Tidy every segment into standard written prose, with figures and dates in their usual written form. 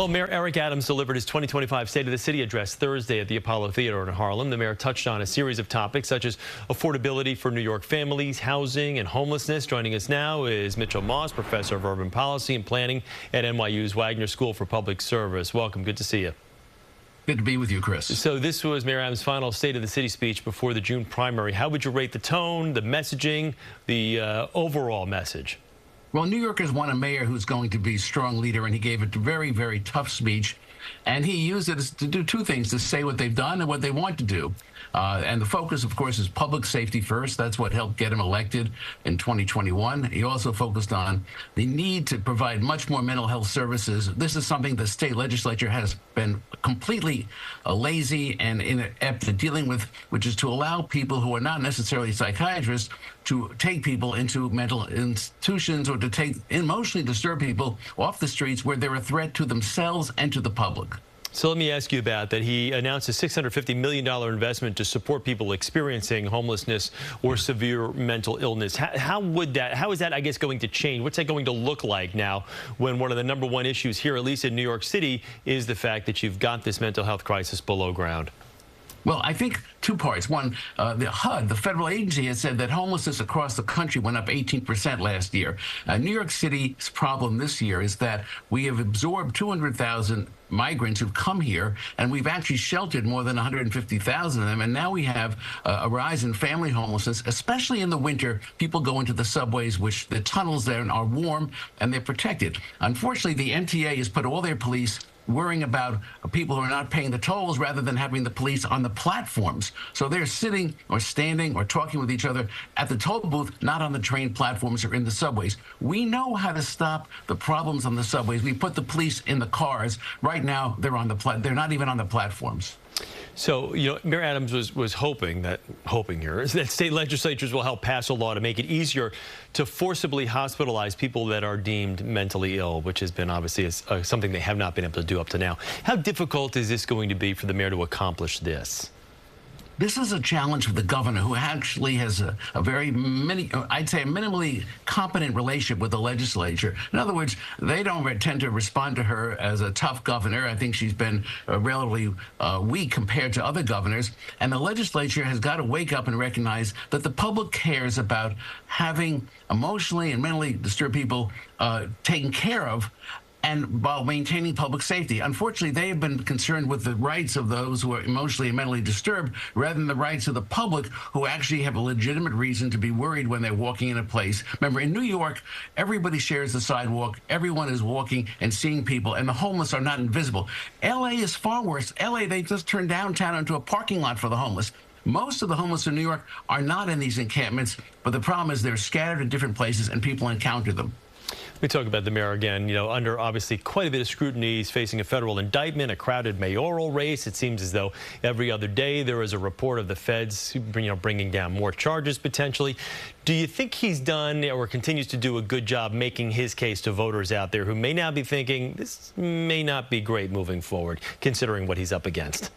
Well, Mayor Eric Adams delivered his 2025 State of the City address Thursday at the Apollo Theater in Harlem. The mayor touched on a series of topics such as affordability for New York families, housing, and homelessness. Joining us now is Mitchell Moss, professor of urban policy and planning at NYU's Wagner School for Public Service. Welcome. Good to see you. Good to be with you, Chris. So this was Mayor Adams' final State of the City speech before the June primary. How would you rate the tone, the messaging, the overall message? Well, New York has won a mayor who's going to be a strong leader, and he gave a very, very tough speech. And he used it to do two things, to say what they've done and what they want to do. And the focus, of course, is public safety first. That's what helped get him elected in 2021. He also focused on the need to provide much more mental health services. This is something the state legislature has been completely lazy and inept at dealing with, which is to allow people who are not necessarily psychiatrists to take people into mental institutions or to take emotionally disturbed people off the streets where they're a threat to themselves and to the public. So let me ask you about that. He announced a $650 million investment to support people experiencing homelessness or severe mental illness. How is that, I guess, going to change? What's that going to look like now when one of the #1 issues here, at least in New York City, is the fact that you've got this mental health crisis below ground? Well, I think two parts. One, the HUD, the federal agency, has said that homelessness across the country went up 18% last year. New York City's problem this year is that we have absorbed 200,000 migrants who've come here, and we've actually sheltered more than 150,000 of them. And now we have a rise in family homelessness, especially in the winter. People go into the subways, which the tunnels there are warm and they're protected. Unfortunately, the MTA has put all their police worrying about people who are not paying the tolls rather than having the police on the platforms. So they're sitting or standing or talking with each other at the toll booth, not on the train platforms or in the subways. We know how to stop the problems on the subways. We put the police in the cars. Right now, they're not even on the platforms. So, Mayor Adams was hoping that state legislatures will help pass a law to make it easier to forcibly hospitalize people that are deemed mentally ill, which has been obviously something they have not been able to do up to now. How difficult is this going to be for the mayor to accomplish this? This is a challenge for the governor, who actually has a I'd say a minimally competent relationship with the legislature. In other words, they don't tend to respond to her as a tough governor. I think she's been relatively weak compared to other governors. And the legislature has got to wake up and recognize that the public cares about having emotionally and mentally disturbed people taken care of, and while maintaining public safety. Unfortunately, they have been concerned with the rights of those who are emotionally and mentally disturbed rather than the rights of the public, who actually have a legitimate reason to be worried when they're walking in a place. Remember, in New York, everybody shares the sidewalk. Everyone is walking and seeing people, and the homeless are not invisible. LA is far worse. LA, they just turned downtown into a parking lot for the homeless. Most of the homeless in New York are not in these encampments, but the problem is they're scattered in different places and people encounter them. We talk about the mayor again, under obviously quite a bit of scrutiny. He's facing a federal indictment, a crowded mayoral race. It seems as though every other day there is a report of the feds, bringing down more charges potentially. Do you think he's done or continues to do a good job making his case to voters out there who may now be thinking this may not be great moving forward, considering what he's up against?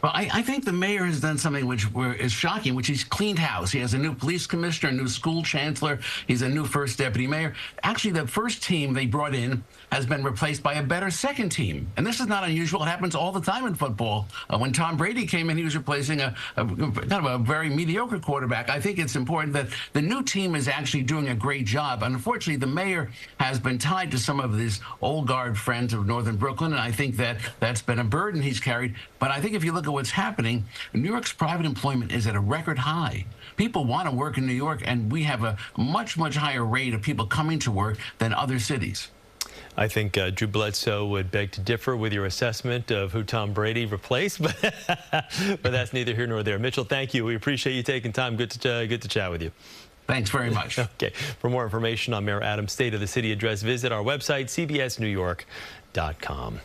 Well, I think the mayor has done something which is shocking, which he's cleaned house. He has a new police commissioner, a new school chancellor. He's a new first deputy mayor. Actually, the first team they brought in has been replaced by a better second team. And this is not unusual. It happens all the time in football. When Tom Brady came in, he was replacing a kind of a very mediocre quarterback. I think it's important that the new team is actually doing a great job. Unfortunately, the mayor has been tied to some of his old guard friends of Northern Brooklyn, and I think that's been a burden he's carried. But I think if you look at what's happening, New York's private employment is at a record high. People want to work in New York, and we have a much, much higher rate of people coming to work than other cities. I think Drew Bledsoe would beg to differ with your assessment of who Tom Brady replaced, but that's neither here nor there. Mitchell, thank you. We appreciate you taking time. Good to chat with you. Thanks very much. Okay. For more information on Mayor Adams' State of the City address, visit our website, cbsnewyork.com.